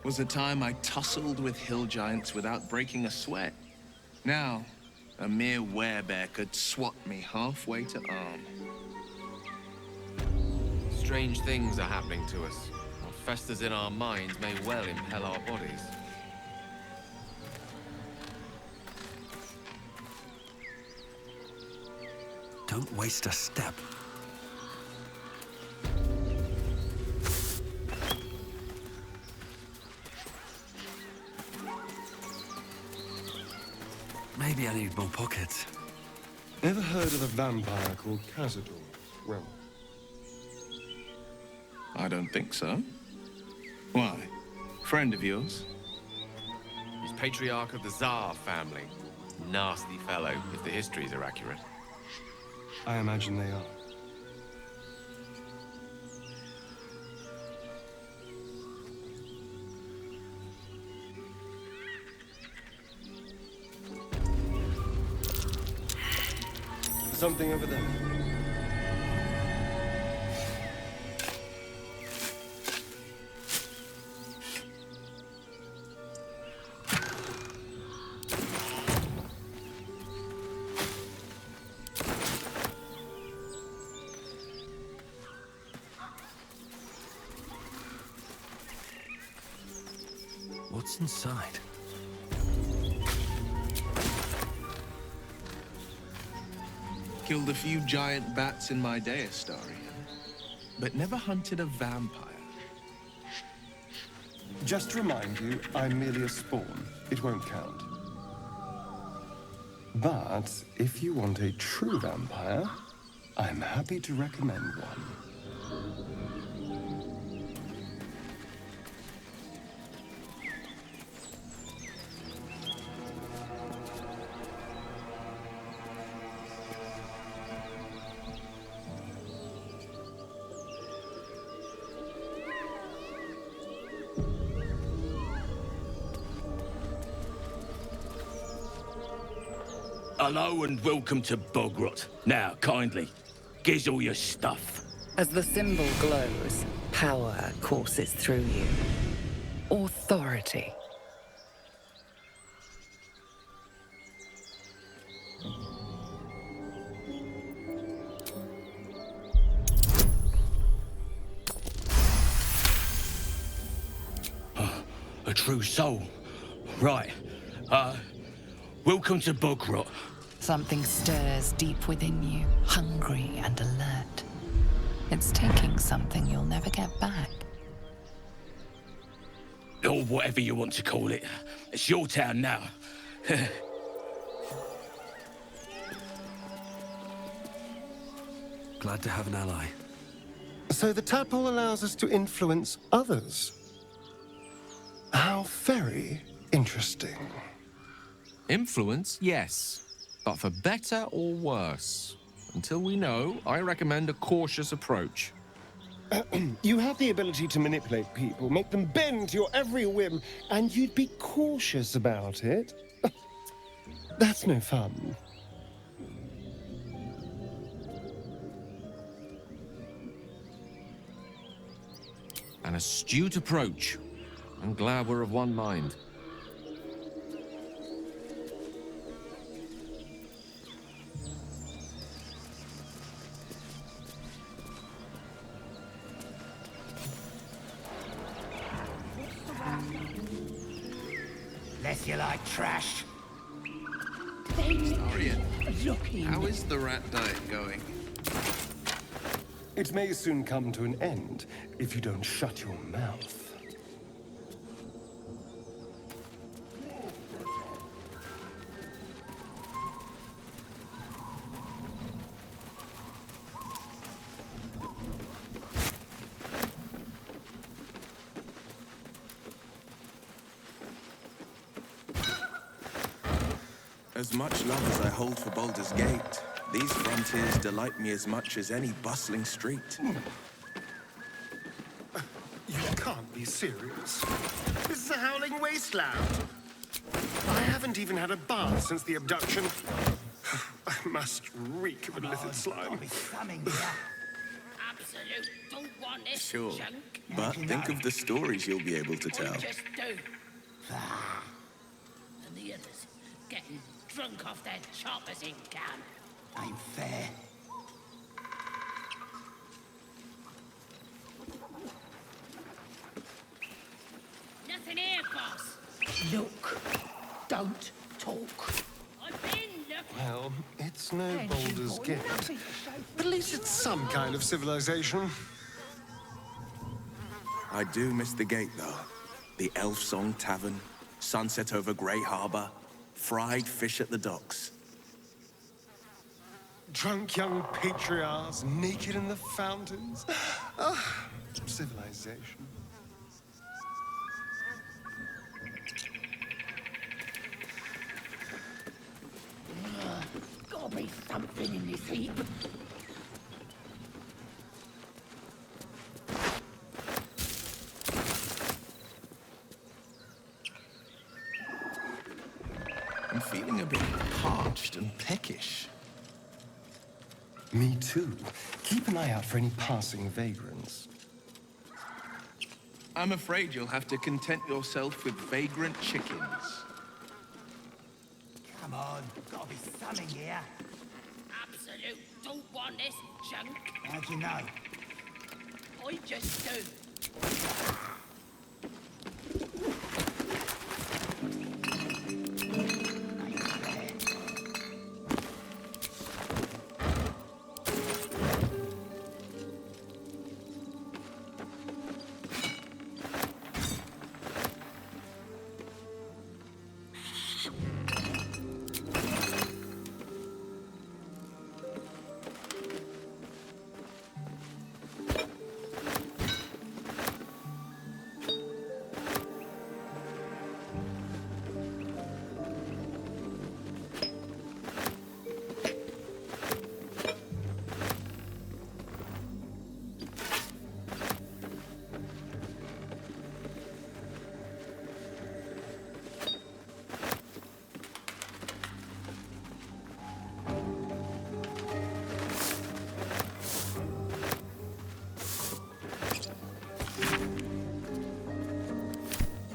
Was a time I tussled with hill giants without breaking a sweat. Now, a mere werebear could swat me halfway to arm. Strange things are happening to us. What festers in our minds may well impel our bodies. Don't waste a step. Maybe I need more pockets. Ever heard of a vampire called Cazador? Well, I don't think so. Why? Friend of yours? He's patriarch of the Tsar family. Nasty fellow, if the histories are accurate. I imagine they are. Something over there. What's inside? Killed a few giant bats in my day, Astoria, but never hunted a vampire. Just to remind you, I'm merely a spawn. It won't count. But if you want a true vampire, I'm happy to recommend one. Hello and welcome to Bogrot. Now, kindly, giz all your stuff. As the symbol glows, power courses through you. Authority. A true soul. Right. Welcome to Bogrot. Something stirs deep within you, hungry and alert. It's taking something you'll never get back. Or whatever you want to call it. It's your town now. Glad to have an ally. So the tadpole allows us to influence others. How very interesting. Influence, yes. But for better or worse. Until we know, I recommend a cautious approach. You have the ability to manipulate people, make them bend to your every whim, and you'd be cautious about it? That's no fun. An astute approach. I'm glad we're of one mind. Less you like trash. Astoria, how is the rat diet going? It may soon come to an end if you don't shut your mouth. As much love as I hold for Baldur's Gate, these frontiers delight me as much as any bustling street. You can't be serious. This is a howling wasteland. I haven't even had a bath since the abduction. I must reek of illicit slime. Absolute don't want this Sure, junk. but think of the stories you'll be able to tell. I just do. And the others getting drunk off their choppers in camp. Ain't fair. Nothing here, boss. Look. Don't talk. I've been looking. Well, it's no Baldur's Gate. But at least it's some kind of civilization. I do miss the gate, though. The Elf Song Tavern, sunset over Grey Harbour, fried fish at the docks. Drunk young patriarchs, naked in the fountains. Ah, civilization. Gotta be something in this heap. I'm feeling a bit parched and peckish. Me too. Keep an eye out for any passing vagrants. I'm afraid you'll have to content yourself with vagrant chickens. Come on, gotta be something here. Absolute don't want this junk. How'd you know? I just do.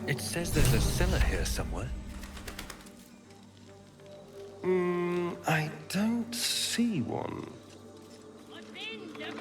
It says there's a cellar here somewhere. I don't see one. I've been looking.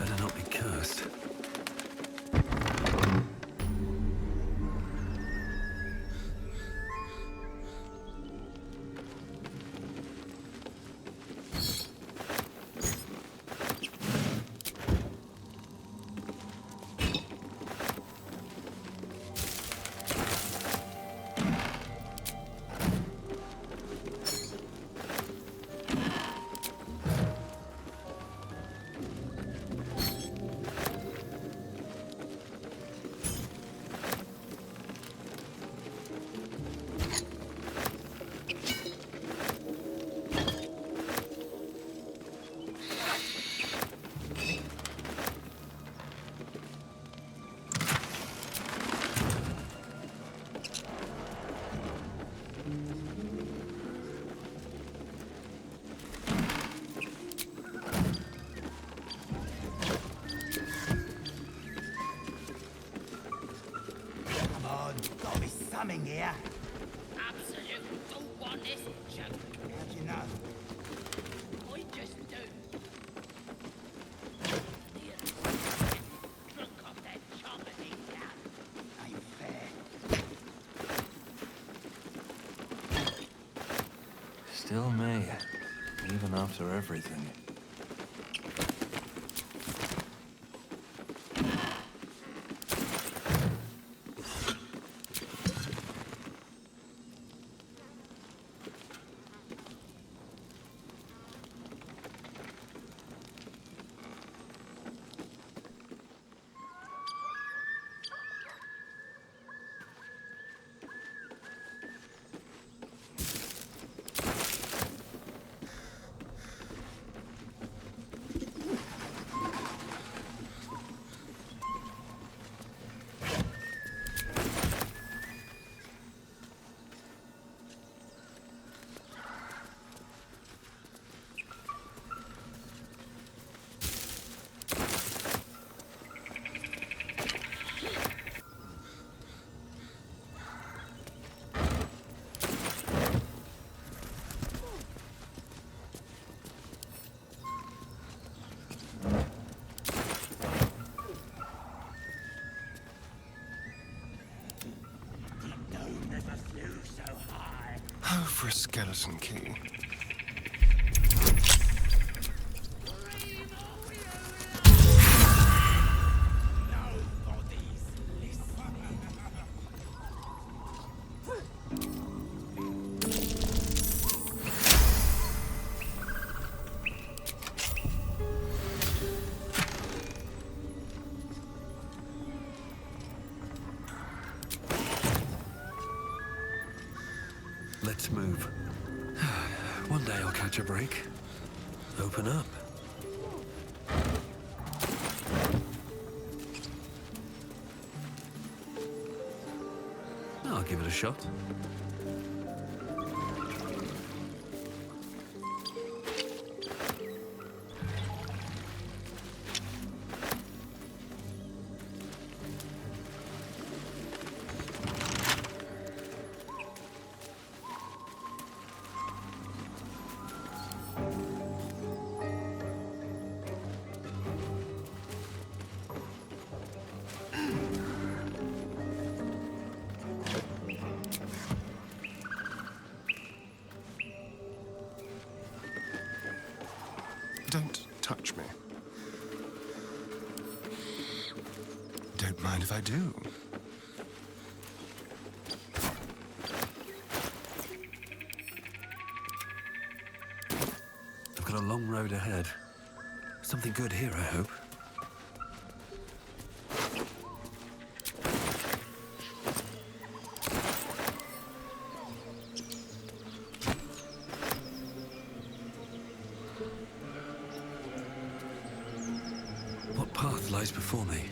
Better not be cursed. Come on, gotta be something here. Absolute don't want this junk. How'd you know? I just do. Near drunk off that chocolate in town. Ain't fair. Still me, even after everything. Oh, for a skeleton key. Let's move. One day I'll catch a break. Open up. I'll give it a shot. Don't touch me. Don't mind if I do. I've got a long road ahead. Something good here, I hope. What path lies before me?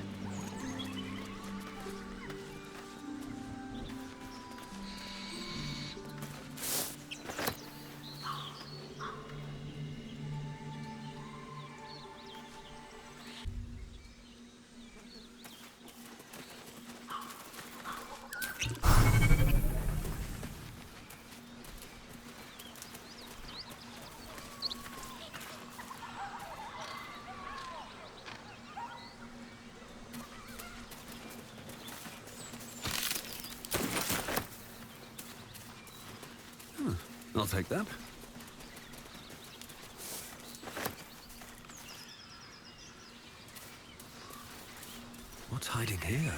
take that. What's hiding here?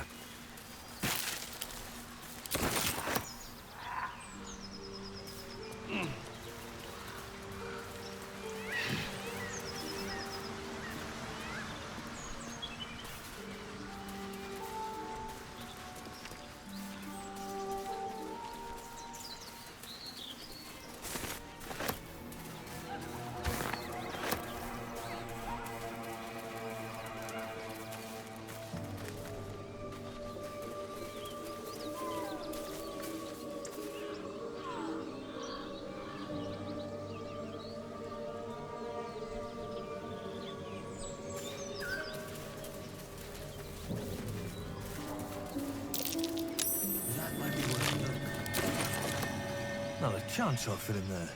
Not a chance I'll fit in there.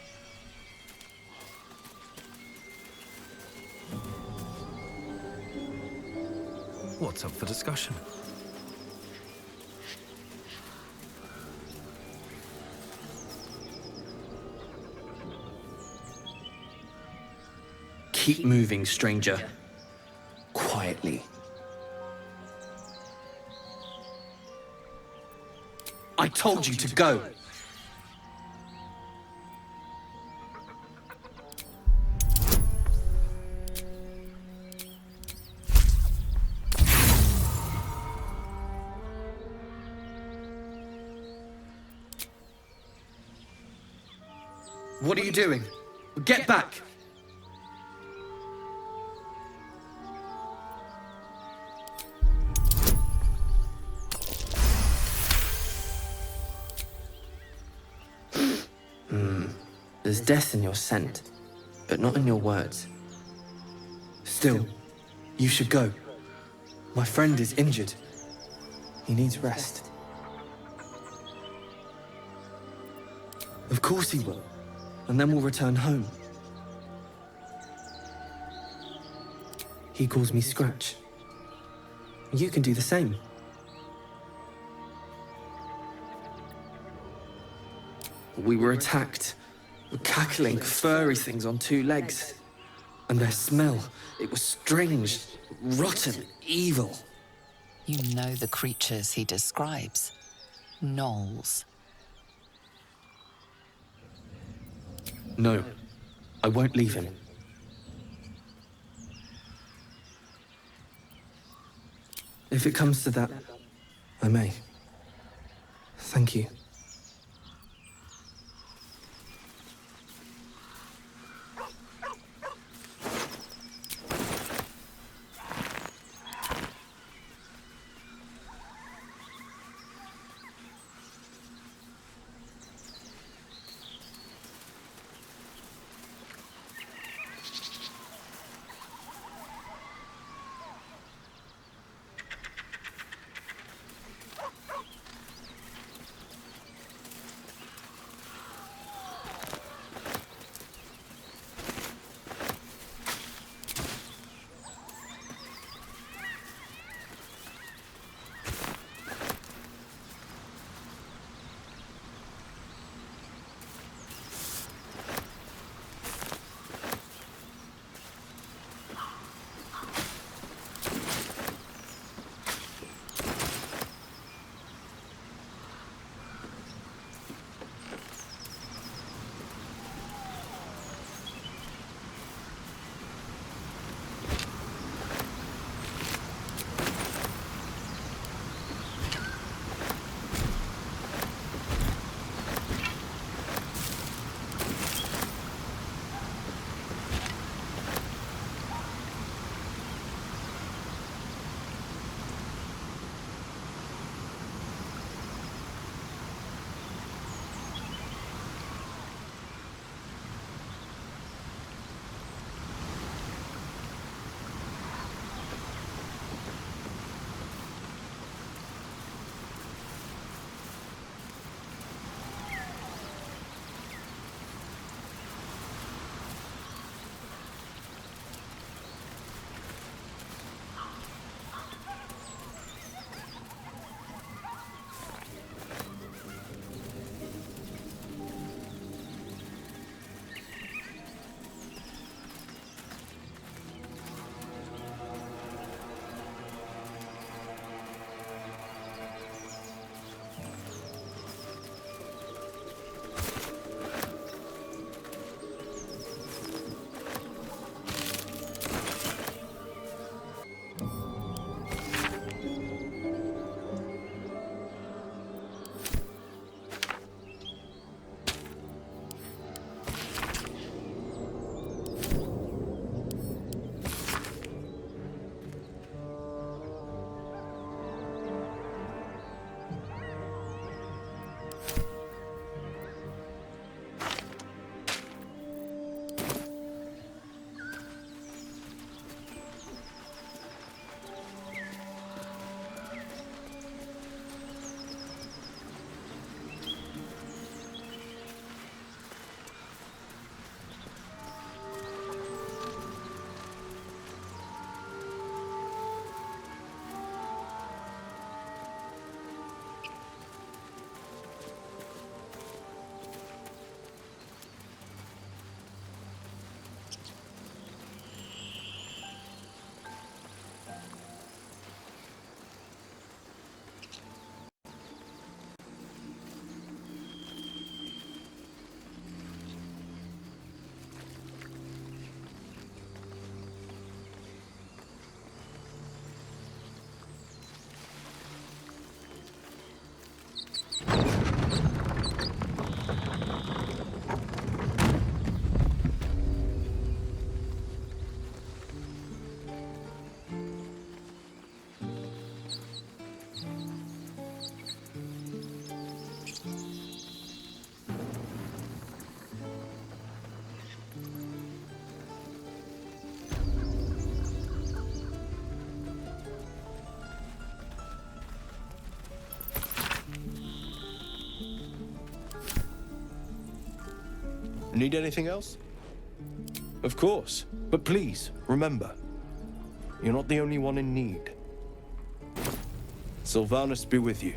What's up for discussion? Keep moving, stranger. Quietly. I told you to go. What are you doing? Get back! There's death in your scent, but not in your words. Still, you should go. My friend is injured. He needs rest. Of course he will. And then we'll return home. He calls me Scratch. You can do the same. We were attacked. Cackling, furry things on two legs. And their smell, it was strange, rotten, evil. You know the creatures he describes. Gnolls. No, I won't leave him. If it comes to that, I may. Thank you. Need anything else? Of course. But please, remember, you're not the only one in need. Sylvanus be with you.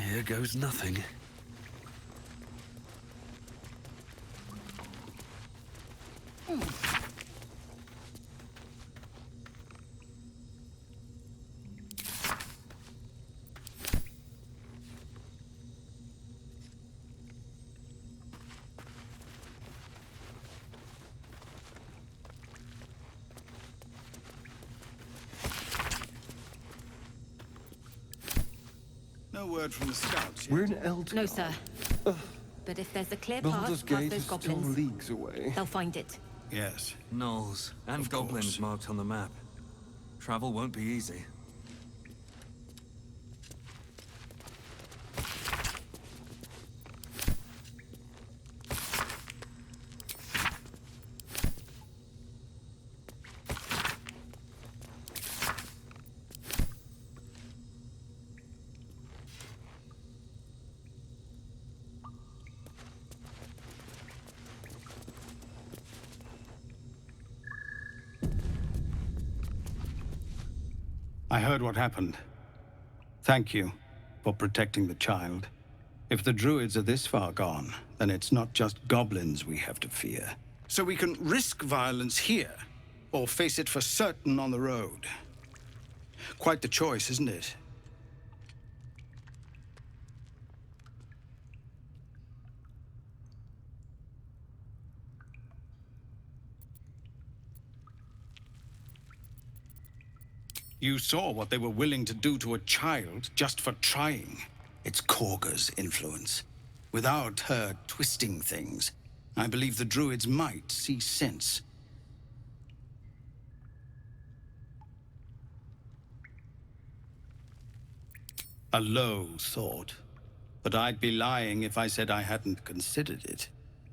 Here goes nothing. No word from the scouts yet. We're in Eldgard. No, sir. But if there's a clear Baldur's path past Gate those is still goblins, leagues away. they'll find it. Yes. Gnolls and Of goblins course. marked on the map. Travel won't be easy. I heard what happened. Thank you for protecting the child. If the druids are this far gone, then it's not just goblins we have to fear. So we can risk violence here, or face it for certain on the road. Quite the choice, isn't it? You saw what they were willing to do to a child just for trying. It's Korga's influence. Without her twisting things, I believe the druids might see sense. A low thought. But I'd be lying if I said I hadn't considered it.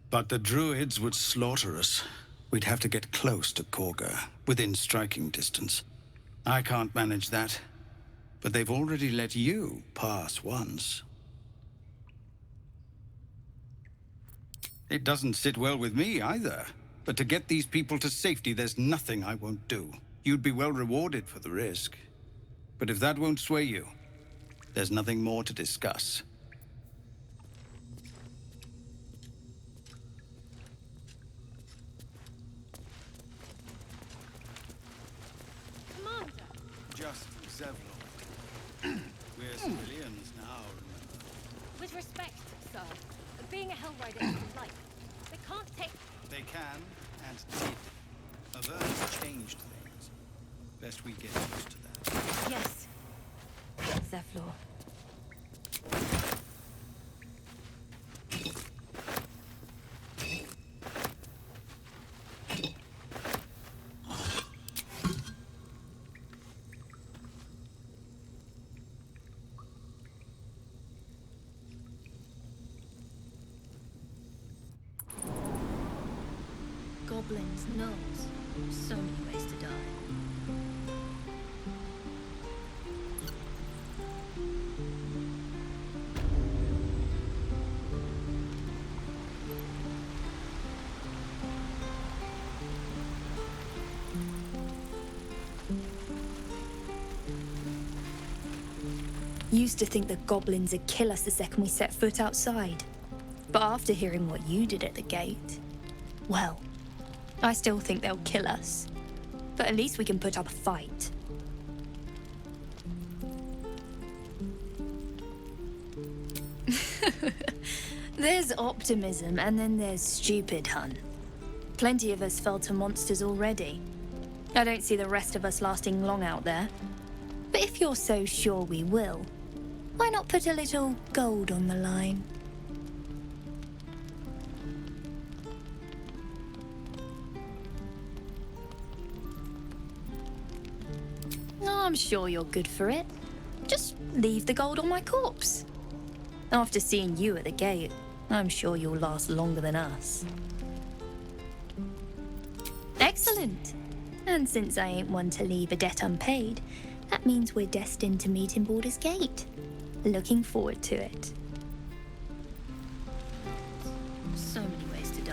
But the druids would slaughter us. We'd have to get close to Korga, within striking distance. I can't manage that. But they've already let you pass once. It doesn't sit well with me either. But to get these people to safety, there's nothing I won't do. You'd be well rewarded for the risk. But if that won't sway you, there's nothing more to discuss. Just Zevlon. We're civilians now, remember? With respect, sir, being a Hellrider isn't life. They can't take... They can, and did. Avernus changed things. Best we get used to that. Yes. Zevlor. Goblins, gnolls. So many ways to die. Used to think that goblins would kill us the second we set foot outside. But after hearing what you did at the gate, well, I still think they'll kill us. But at least we can put up a fight. There's optimism, and then there's stupid, hun. Plenty of us fell to monsters already. I don't see the rest of us lasting long out there. But if you're so sure we will, why not put a little gold on the line? I'm sure you're good for it. Just leave the gold on my corpse. After seeing you at the gate, I'm sure you'll last longer than us. Excellent. And since I ain't one to leave a debt unpaid, that means we're destined to meet in Baldur's Gate. Looking forward to it. So many ways to die.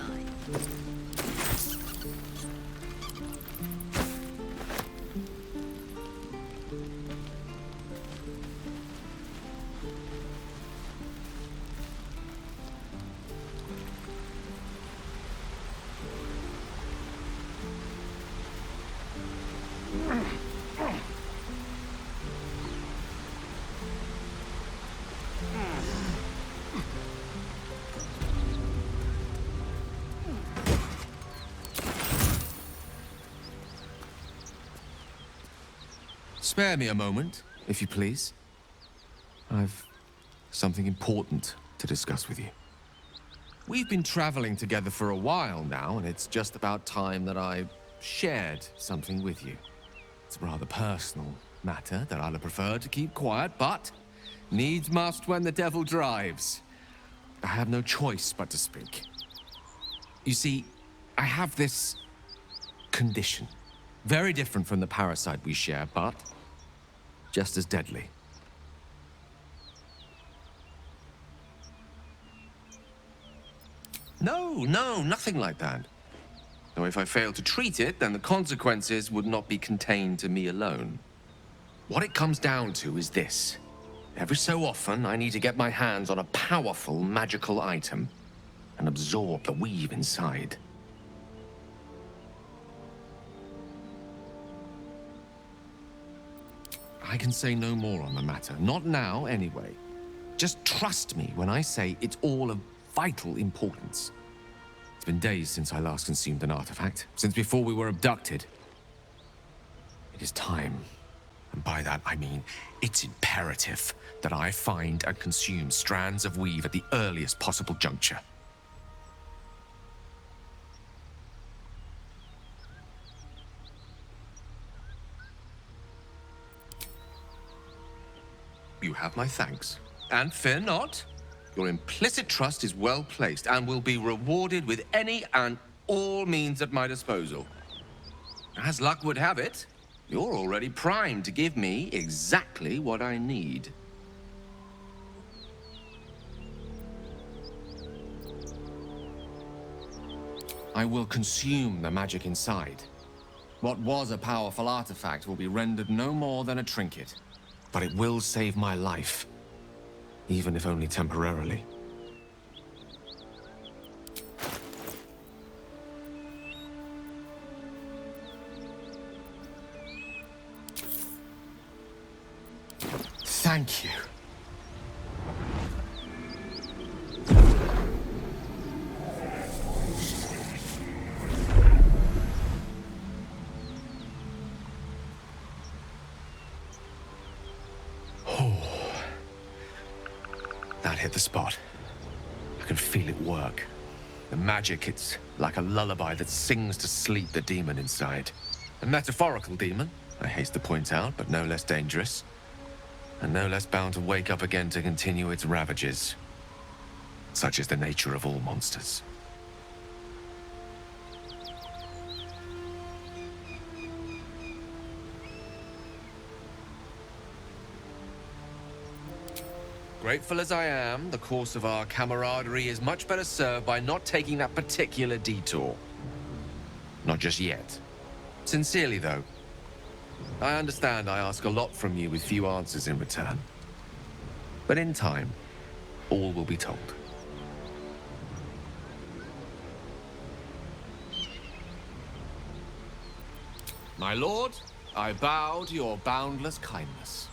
Spare me a moment, if you please. I've something important to discuss with you. We've been traveling together for a while now, and it's just about time that I shared something with you. It's a rather personal matter that I'd have preferred to keep quiet, but needs must when the devil drives. I have no choice but to speak. You see, I have this condition. Very different from the parasite we share, but just as deadly. No, nothing like that. Though if I fail to treat it, then the consequences would not be contained to me alone. What it comes down to is this. Every so often, I need to get my hands on a powerful magical item and absorb the weave inside. I can say no more on the matter. Not now, anyway. Just trust me when I say it's all of vital importance. It's been days since I last consumed an artifact, since before we were abducted. It is time, and by that I mean it's imperative that I find and consume strands of weave at the earliest possible juncture. You have my thanks. And fear not, your implicit trust is well placed and will be rewarded with any and all means at my disposal. As luck would have it, you're already primed to give me exactly what I need. I will consume the magic inside. What was a powerful artifact will be rendered no more than a trinket. But it will save my life, even if only temporarily. Thank you. That hit the spot. I can feel it work. The magic, it's like a lullaby that sings to sleep the demon inside. A metaphorical demon, I haste to point out, but no less dangerous. And no less bound to wake up again to continue its ravages. Such is the nature of all monsters. Grateful as I am, the course of our camaraderie is much better served by not taking that particular detour. Not just yet. Sincerely, though. I understand I ask a lot from you with few answers in return. But in time, all will be told. My lord, I bow to your boundless kindness.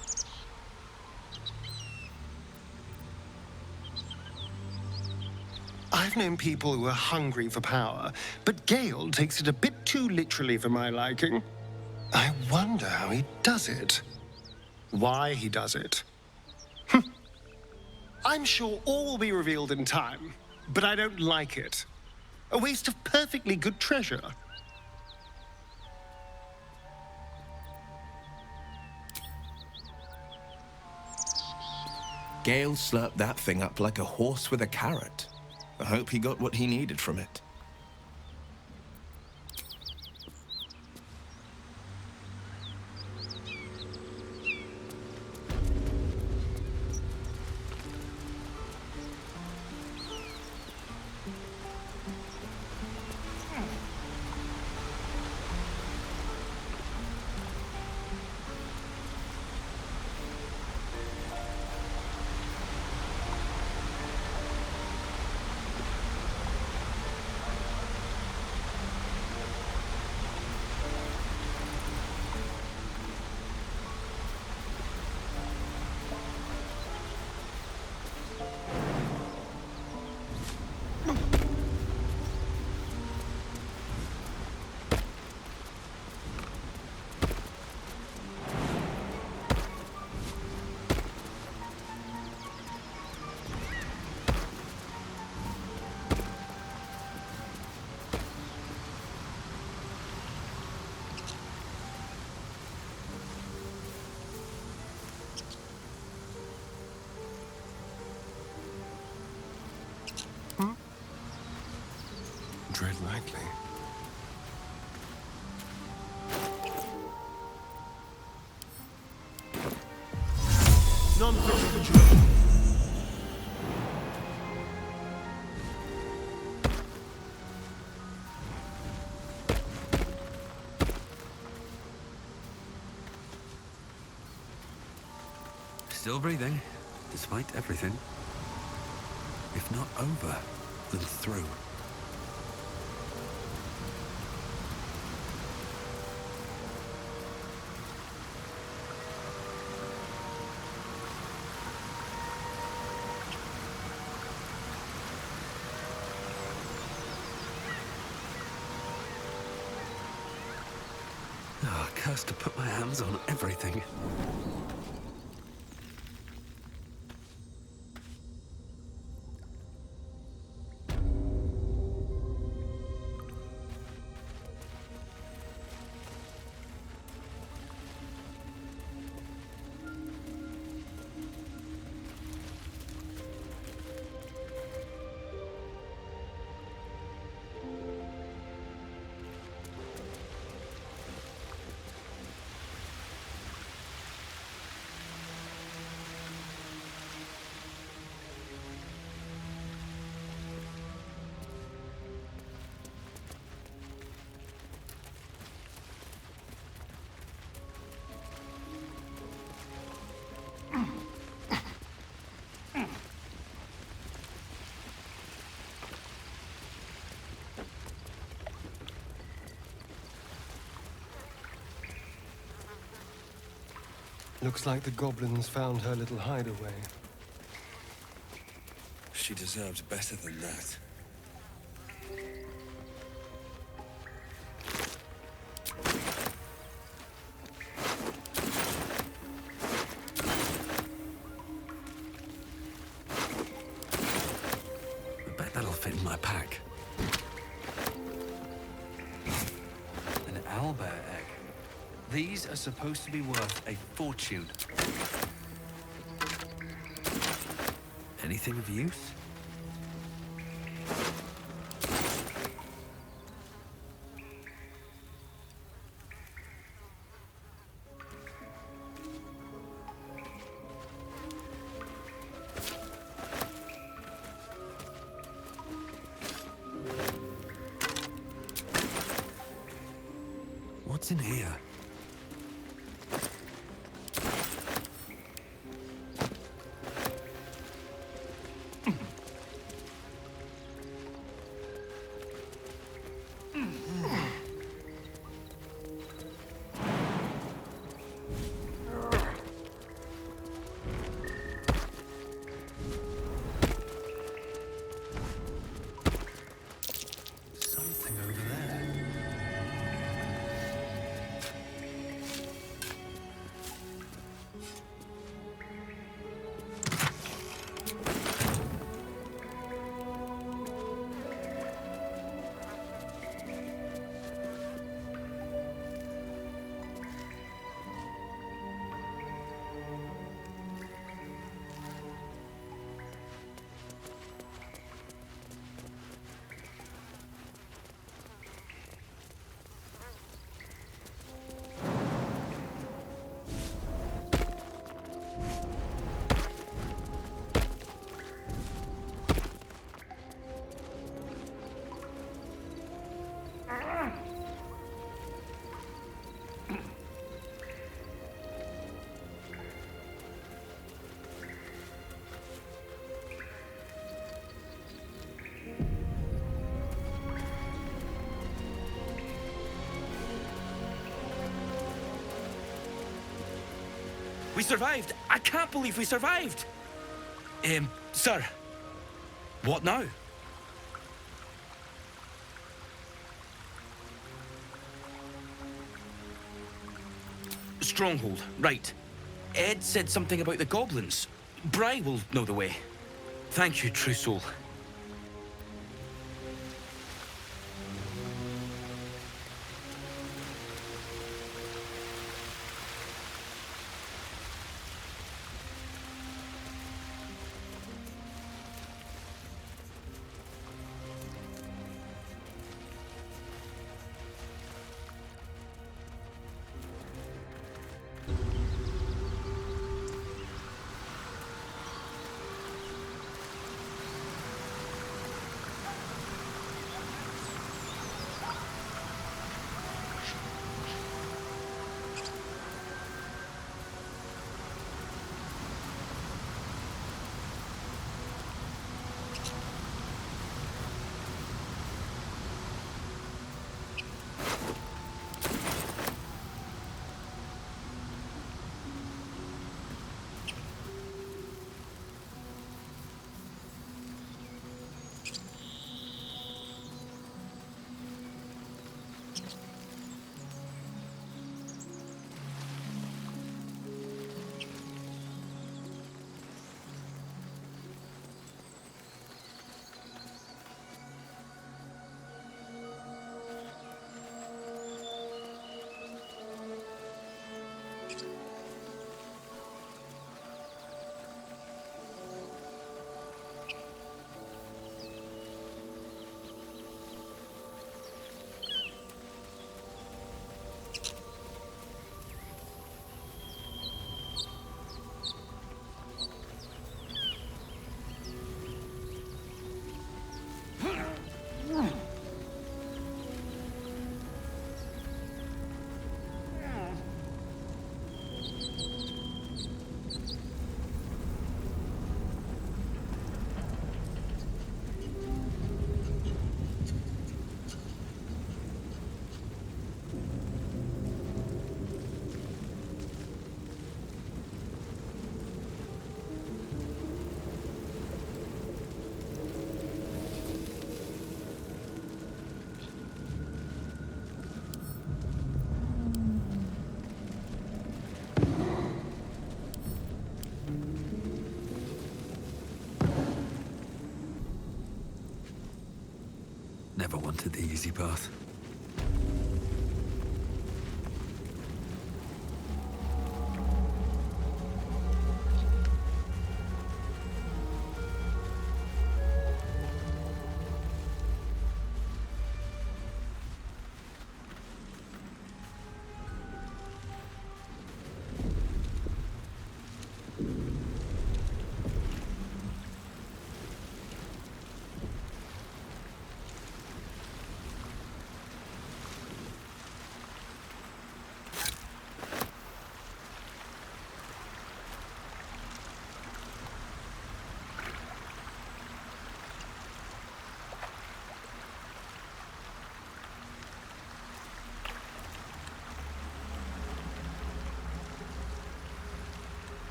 I've known people who are hungry for power, but Gale takes it a bit too literally for my liking. I wonder how he does it. Why he does it? I'm sure all will be revealed in time, but I don't like it. A waste of perfectly good treasure. Gale slurped that thing up like a horse with a carrot. I hope he got what he needed from it. Tread lightly. Still breathing, despite everything. If not over, then through. Oh, cursed to put my hands on everything. Looks like the goblins found her little hideaway. She deserved better than that. I bet that'll fit in my pack. An owlbear egg. These are supposed to be worth a fortune. Anything of use? What's in here? We survived! I can't believe we survived! Sir. What now? Stronghold, right. Ed said something about the goblins. Bry will know the way. Thank you, true soul. Never wanted the easy path.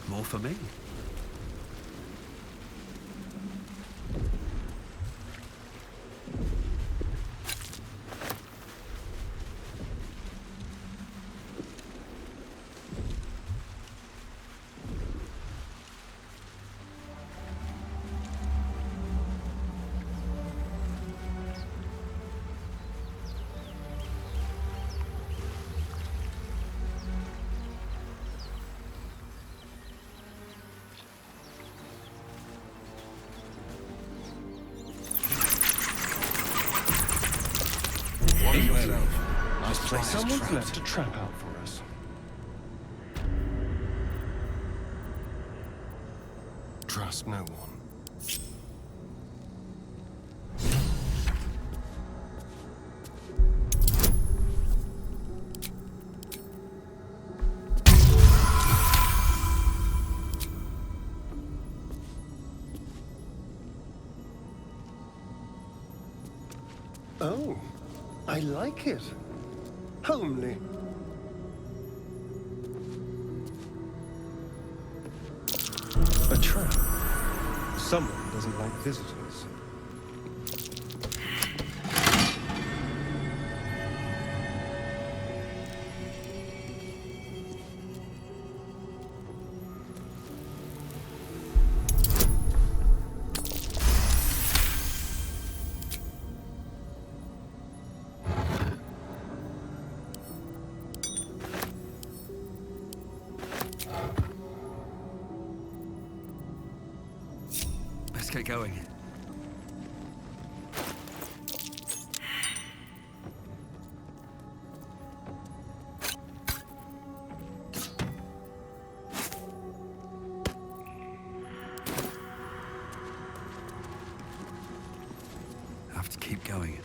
More for me. Nice place. Someone's left a trap out for us. Trust no one. Oh. I like it. Homely. A trap. Someone doesn't like visitors. Let's get going. Have to keep going.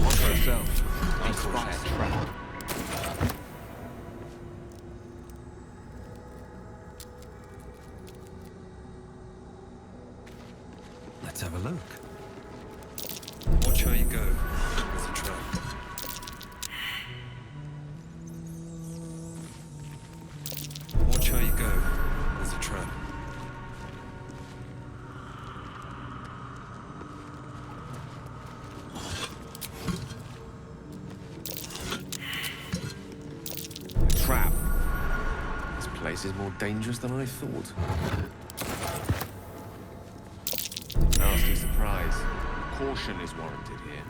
Watch yourself. I spot a trap. Let's have a look. Watch how you go. It's a trap. Watch how you go. It's a trap. A trap. This place is more dangerous than I thought. Nasty surprise. Caution is warranted here.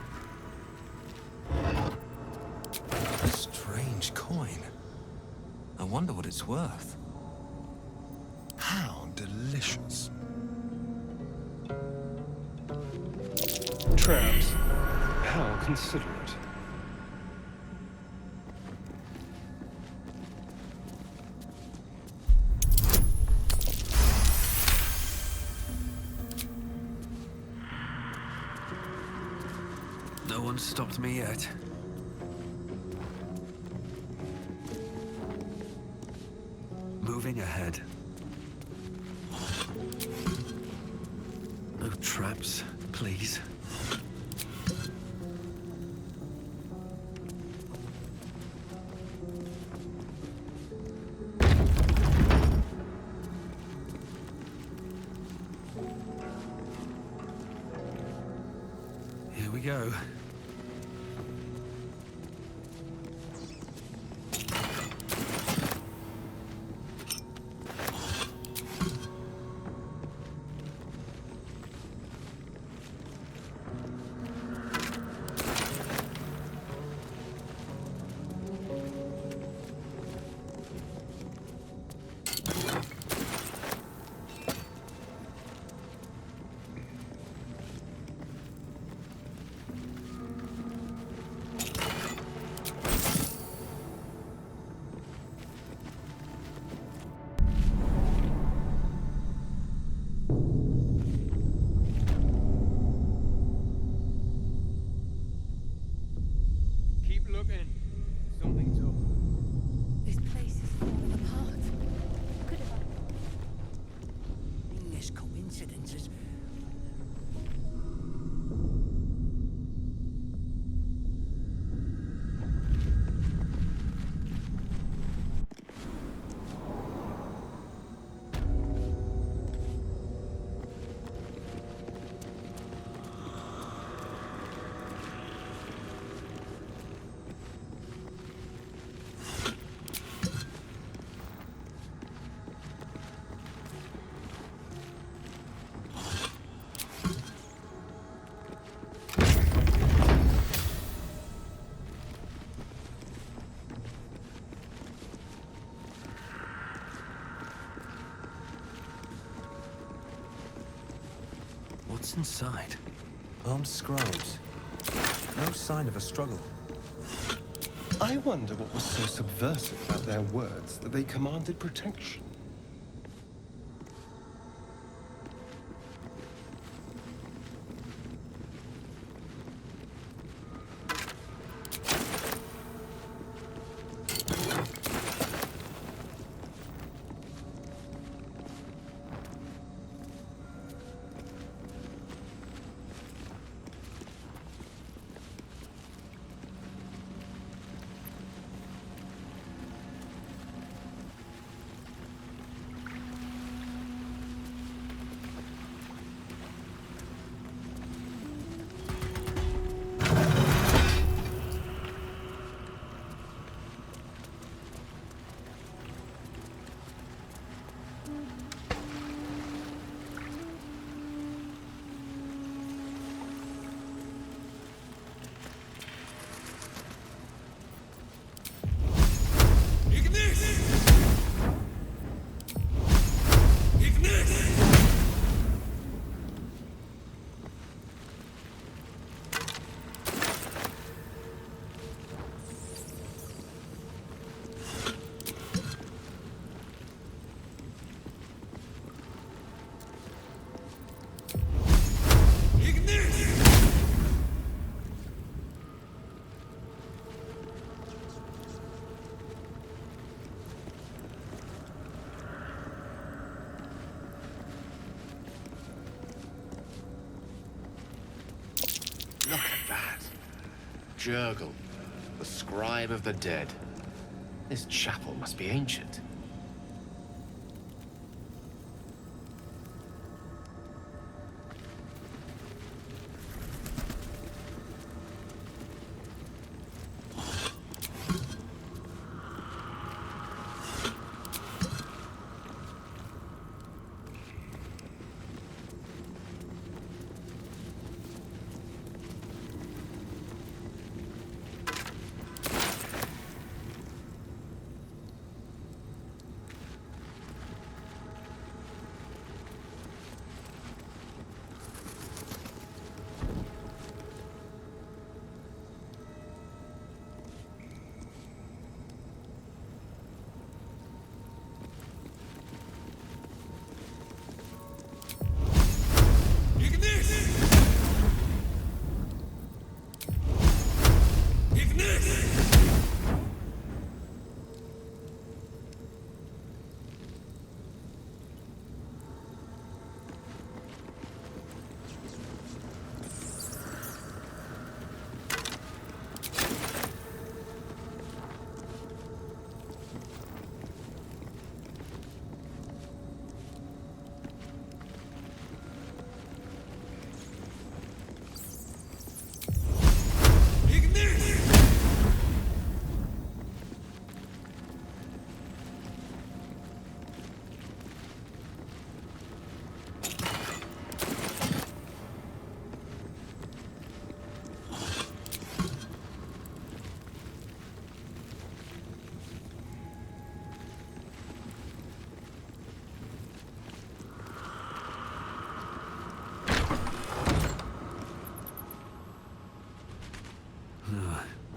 A strange coin. I wonder what it's worth. How delicious. Traps. How considerate. No one's stopped me yet. Moving ahead. No traps, please. Here we go. Keep looking. Something's up. This place is falling apart. Could have. English coincidences. What's inside? Armed scribes. No sign of a struggle. I wonder what was so subversive about their words that they commanded protection. Look at that. Jurgle, the scribe of the dead. This chapel must be ancient.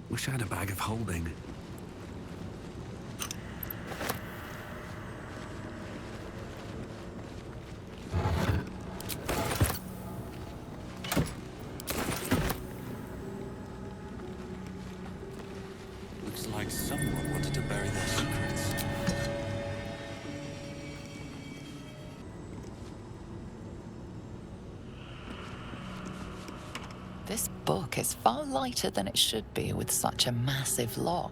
Wish I had a bag of holding. Looks like someone wanted to bury their secrets. This book is far lighter than it should be with such a massive lock.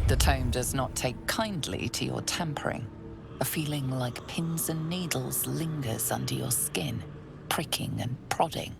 The tome does not take kindly to your tampering. A feeling like pins and needles lingers under your skin, pricking and prodding.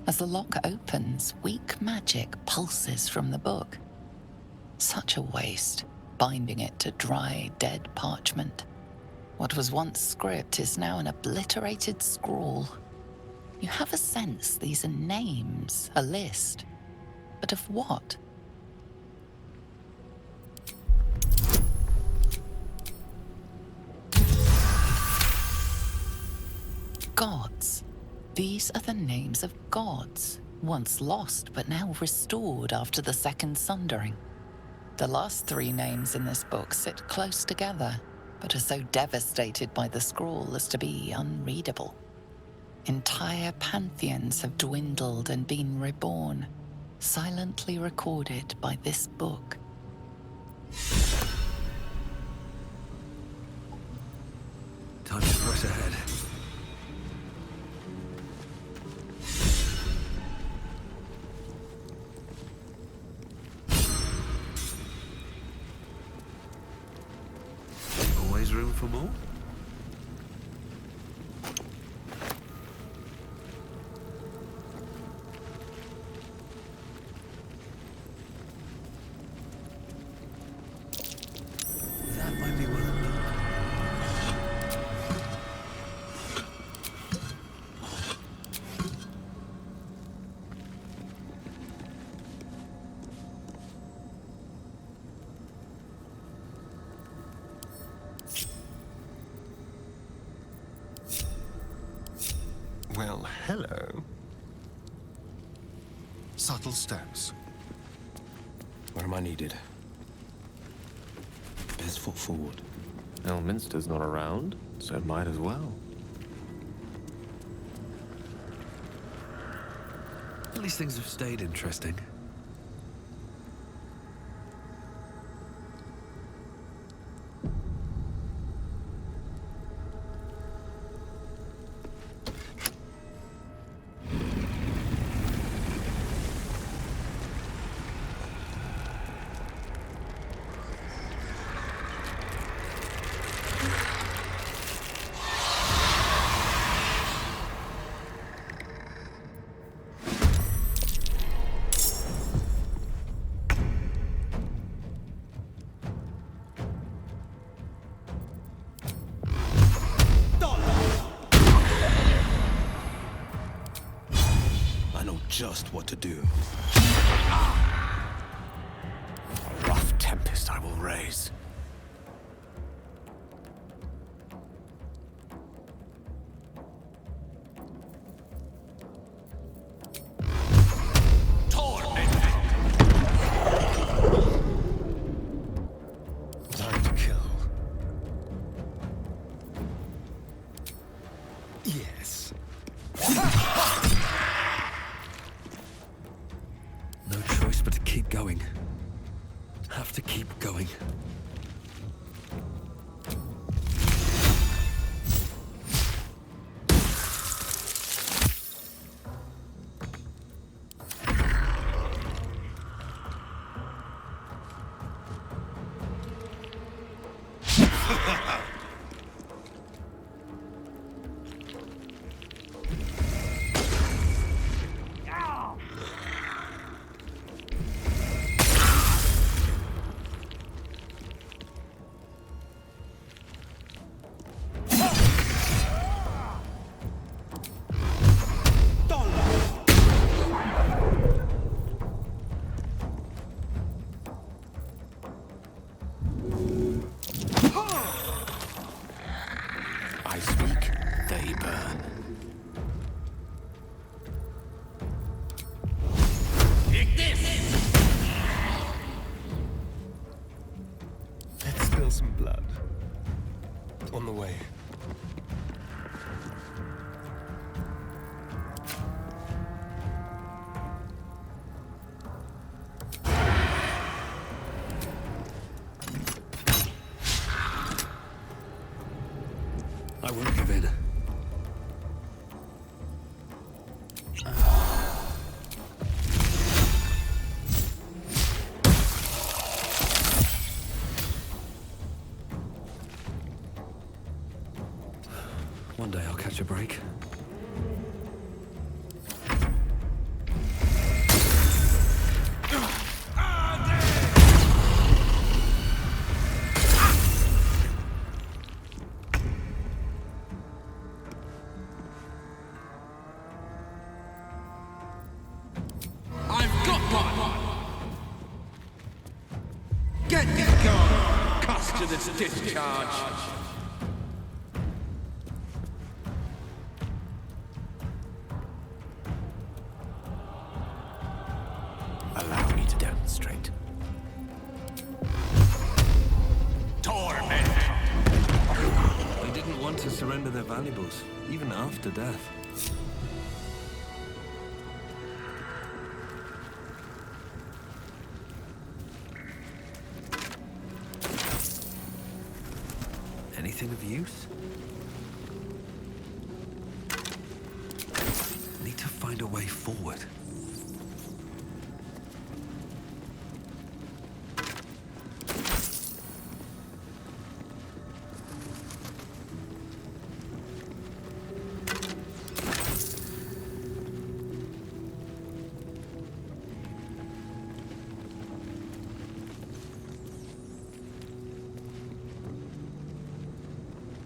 As the lock opens, weak magic pulses from the book. Such a waste, binding it to dry, dead parchment. What was once script is now an obliterated scrawl. You have a sense these are names, a list. But of what? Gods. These are the names of gods, once lost but now restored after the Second Sundering. The last three names in this book sit close together, but are so devastated by the scrawl as to be unreadable. Entire pantheons have dwindled and been reborn, silently recorded by this book. Time to press ahead. Always room for more? That might be worth a look. hello. Subtle steps. Where am I needed? Best foot forward. Elminster's not around, so might as well. At least things have stayed interesting. Just what to do. A rough tempest I will raise. Time to kill. Yes. No choice but to keep going. Have to keep going. I speak, they burn. Let's spill some blood. On the way. I won't give in. One day I'll catch a break. I've got one! Get this gun! Cast to this discharge! Allow me to demonstrate. Torment! They didn't want to surrender their valuables, even after death. Anything of use? Need to find a way forward.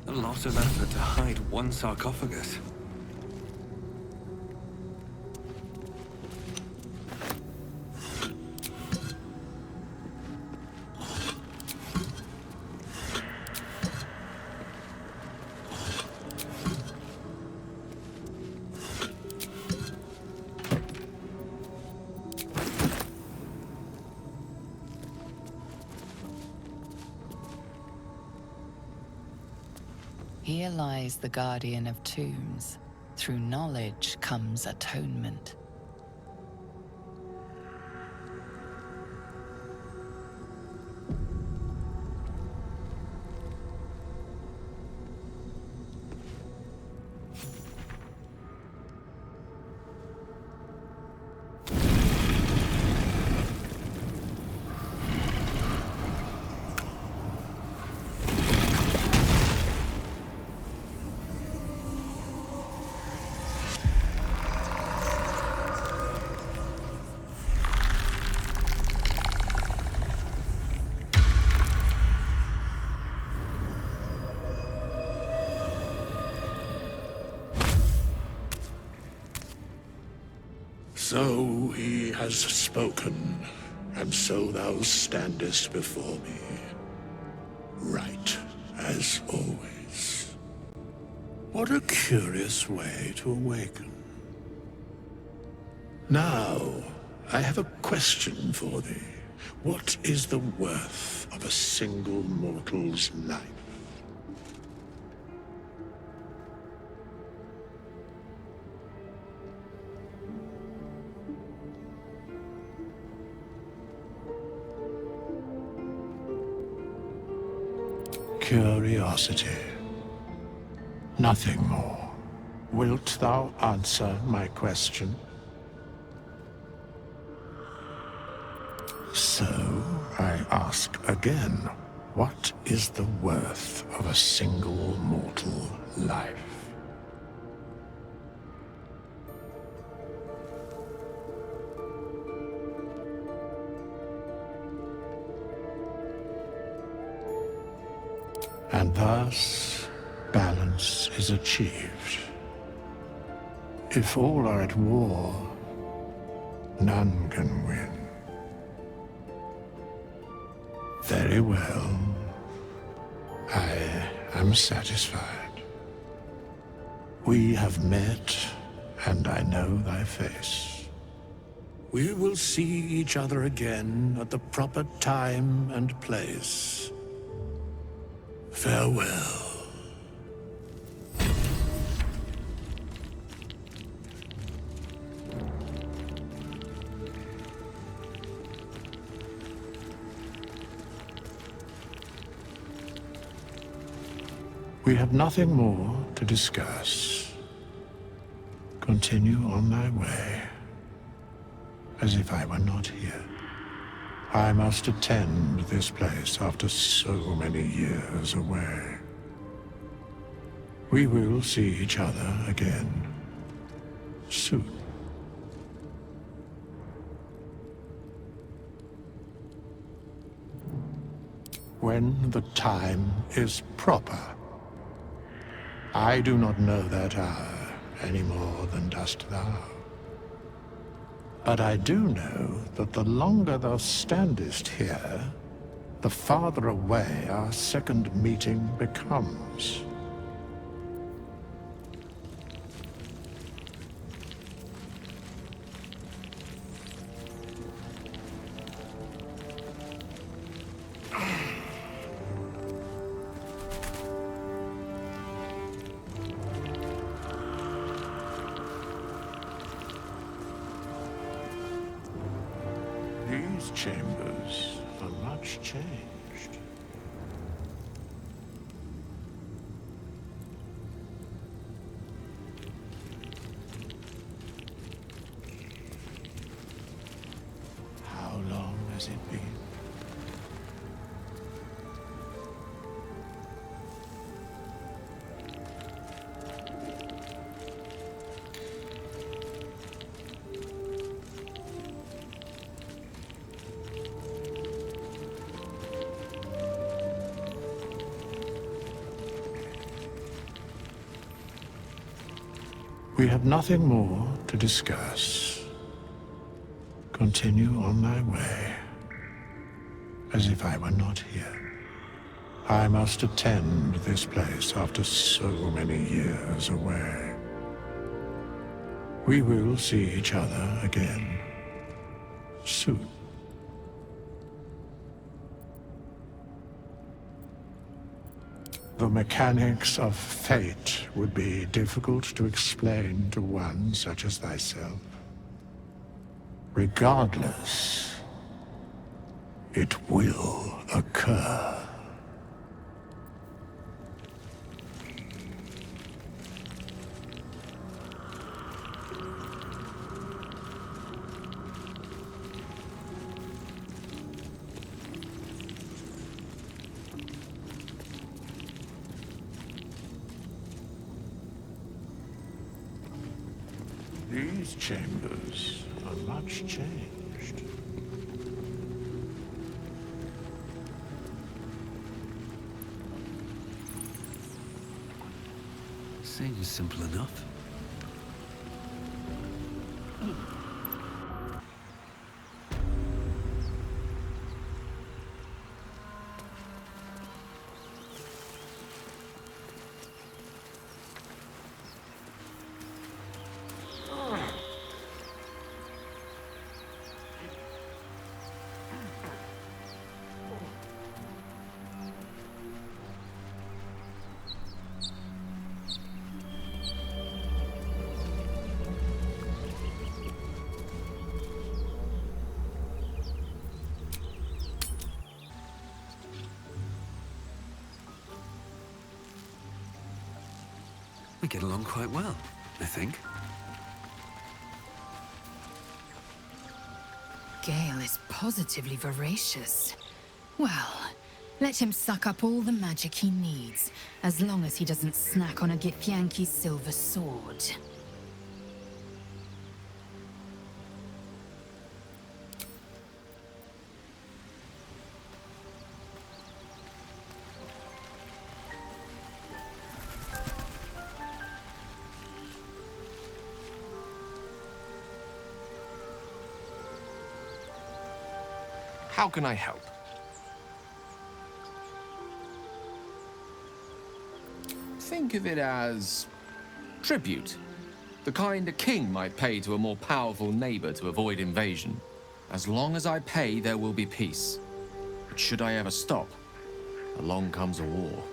A lot of effort to hide one sarcophagus. Here lies the guardian of tombs. Through knowledge comes atonement. So he has spoken, and so thou standest before me, right as always. What a curious way to awaken. Now, I have a question for thee. What is the worth of a single mortal's life? Curiosity. Nothing more. Wilt thou answer my question? So, I ask again, what is the worth of a single mortal life? And thus, balance is achieved. If all are at war, none can win. Very well. I am satisfied. We have met, and I know thy face. We will see each other again at the proper time and place. Farewell. We have nothing more to discuss. Continue on thy way, as if I were not here. I must attend this place after so many years away. We will see each other again soon. When the time is proper. I do not know that hour any more than dost thou. But I do know that the longer thou standest here, the farther away our second meeting becomes. These chambers are much changed. How long has it been? We have nothing more to discuss. Continue on thy way, as if I were not here. I must attend this place after so many years away. We will see each other again soon. The mechanics of fate would be difficult to explain to one such as thyself. Regardless, it will occur. These chambers are much changed. Seems simple enough. We get along quite well, I think. Gale is positively voracious. Well, let him suck up all the magic he needs, as long as he doesn't snack on a Githyanki's silver sword. How can I help? Think of it as tribute. The kind a king might pay to a more powerful neighbor to avoid invasion. As long as I pay, there will be peace. But should I ever stop, along comes a war.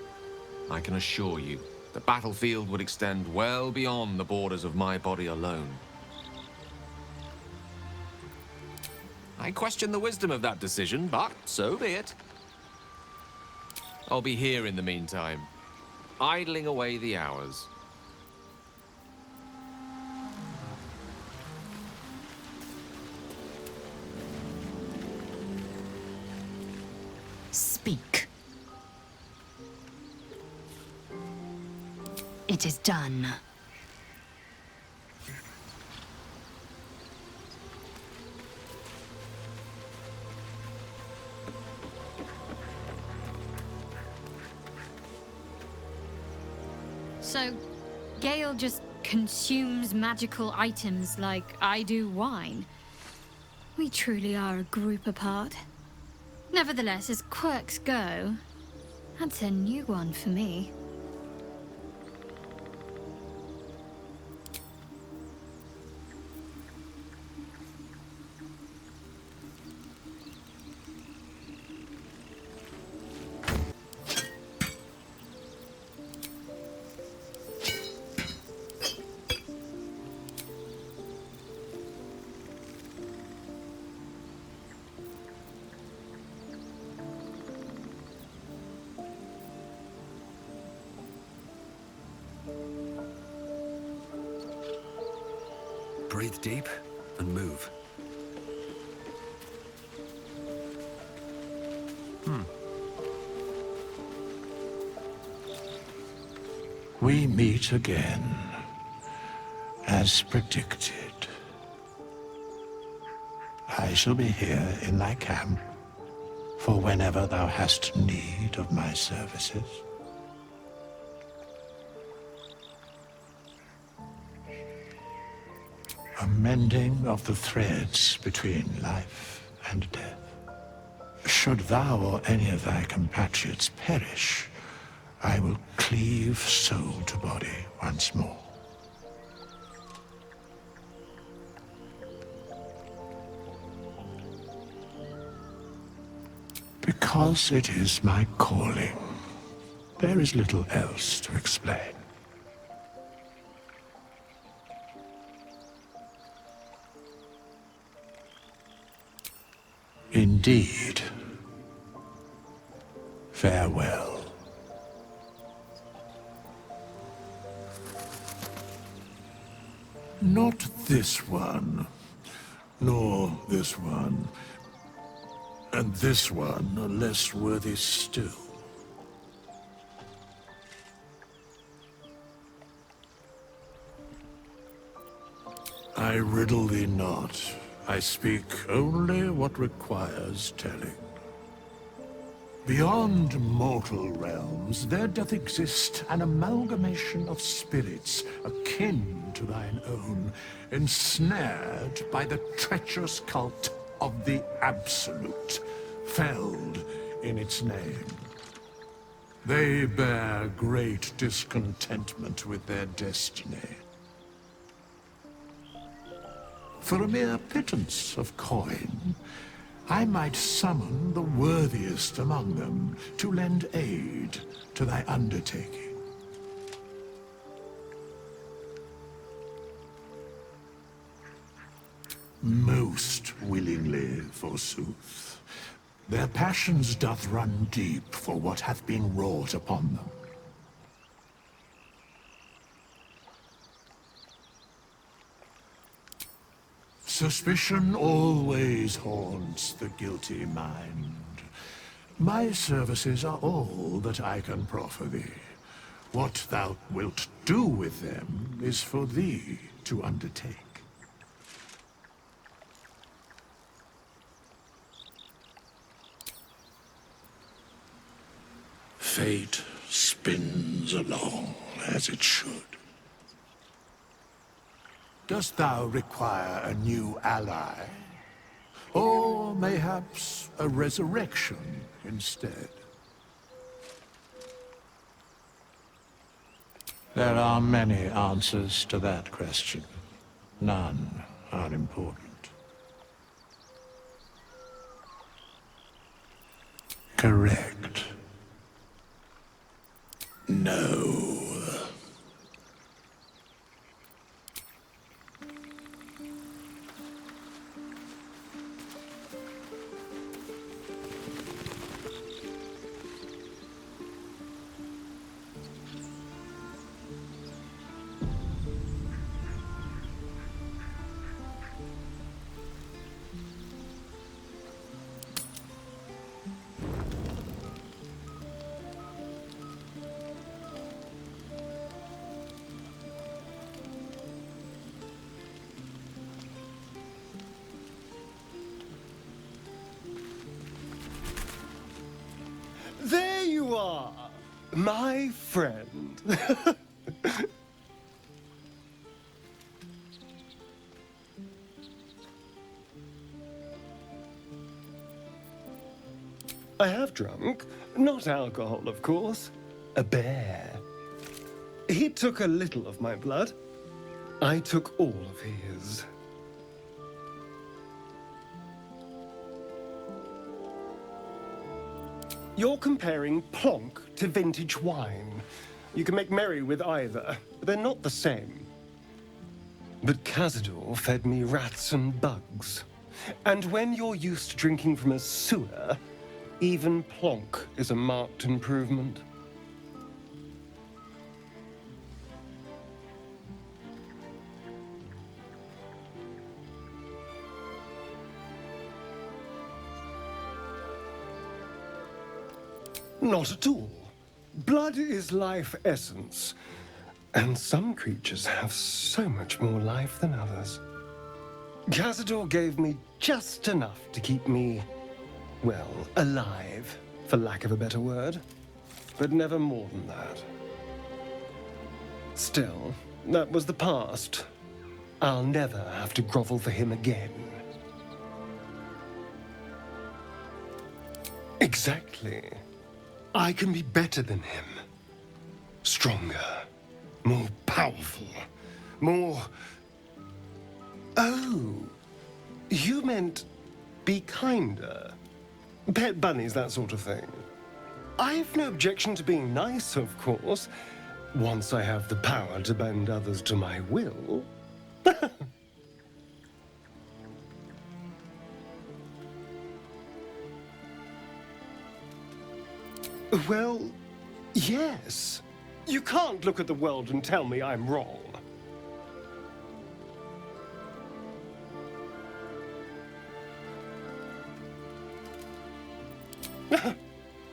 I can assure you, the battlefield would extend well beyond the borders of my body alone. I question the wisdom of that decision, but so be it. I'll be here in the meantime, idling away the hours. Speak. It is done. So, Gale just consumes magical items like I do wine. We truly are a group apart. Nevertheless, as quirks go, that's a new one for me. Breathe deep and move. We meet again, as predicted. I shall be here in thy camp for whenever thou hast need of my services. A mending of the threads between life and death. Should thou or any of thy compatriots perish, I will cleave soul to body once more. Because it is my calling, There is little else to explain. Indeed. Farewell. Not this one, nor this one, and this one are less worthy still. I riddle thee not. I speak only what requires telling. Beyond mortal realms, there doth exist an amalgamation of spirits akin to thine own, ensnared by the treacherous cult of the Absolute, felled in its name. They bear great discontentment with their destiny. For a mere pittance of coin, I might summon the worthiest among them to lend aid to thy undertaking. Most willingly, forsooth. Their passions doth run deep for what hath been wrought upon them. Suspicion always haunts the guilty mind. My services are all that I can proffer thee. What thou wilt do with them is for thee to undertake. Fate spins along as it should. Dost thou require a new ally? Or mayhaps a resurrection instead? There are many answers to that question. None are important. Correct. No. There you are, my friend. I have drunk, not alcohol, of course, a bear. He took a little of my blood. I took all of his. You're comparing plonk to vintage wine. You can make merry with either, but they're not the same. But Cazador fed me rats and bugs. And when you're used to drinking from a sewer, even plonk is a marked improvement. Not at all. Blood is life essence. And some creatures have so much more life than others. Cazador gave me just enough to keep me, well, alive, for lack of a better word. But never more than that. Still, that was the past. I'll never have to grovel for him again. Exactly. I can be better than him. Stronger. More powerful. More... Oh. You meant be kinder. Pet bunnies, that sort of thing. I've no objection to being nice, of course, once I have the power to bend others to my will. Well, yes. You can't look at the world and tell me I'm wrong.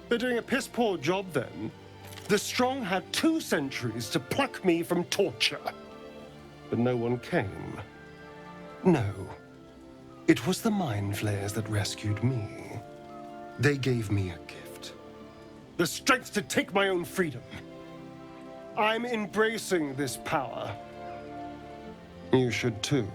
They're doing a piss-poor job, then. The strong had 2 centuries to pluck me from torture. But no one came. No. It was the Mind Flayers that rescued me. They gave me a gift. The strength to take my own freedom. I'm embracing this power. You should too.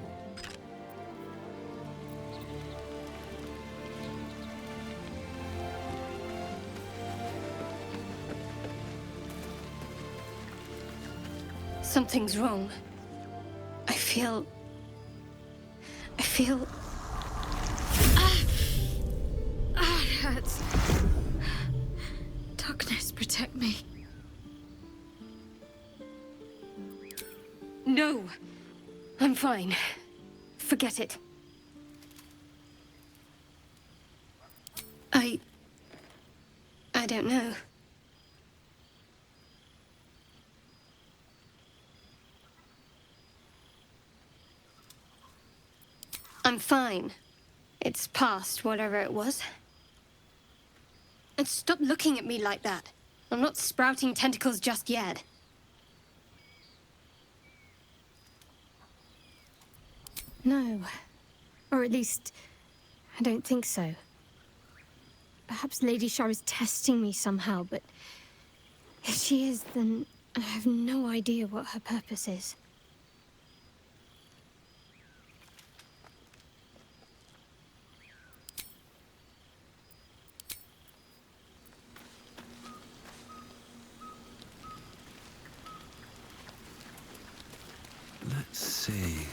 Something's wrong. I feel... It hurts. Darkness, protect me. No! I'm fine. Forget it. I don't know. I'm fine. It's past whatever it was. And stop looking at me like that. I'm not sprouting tentacles just yet. No. Or at least, I don't think so. Perhaps Lady Shar is testing me somehow, but if she is, then I have no idea what her purpose is. Let's see.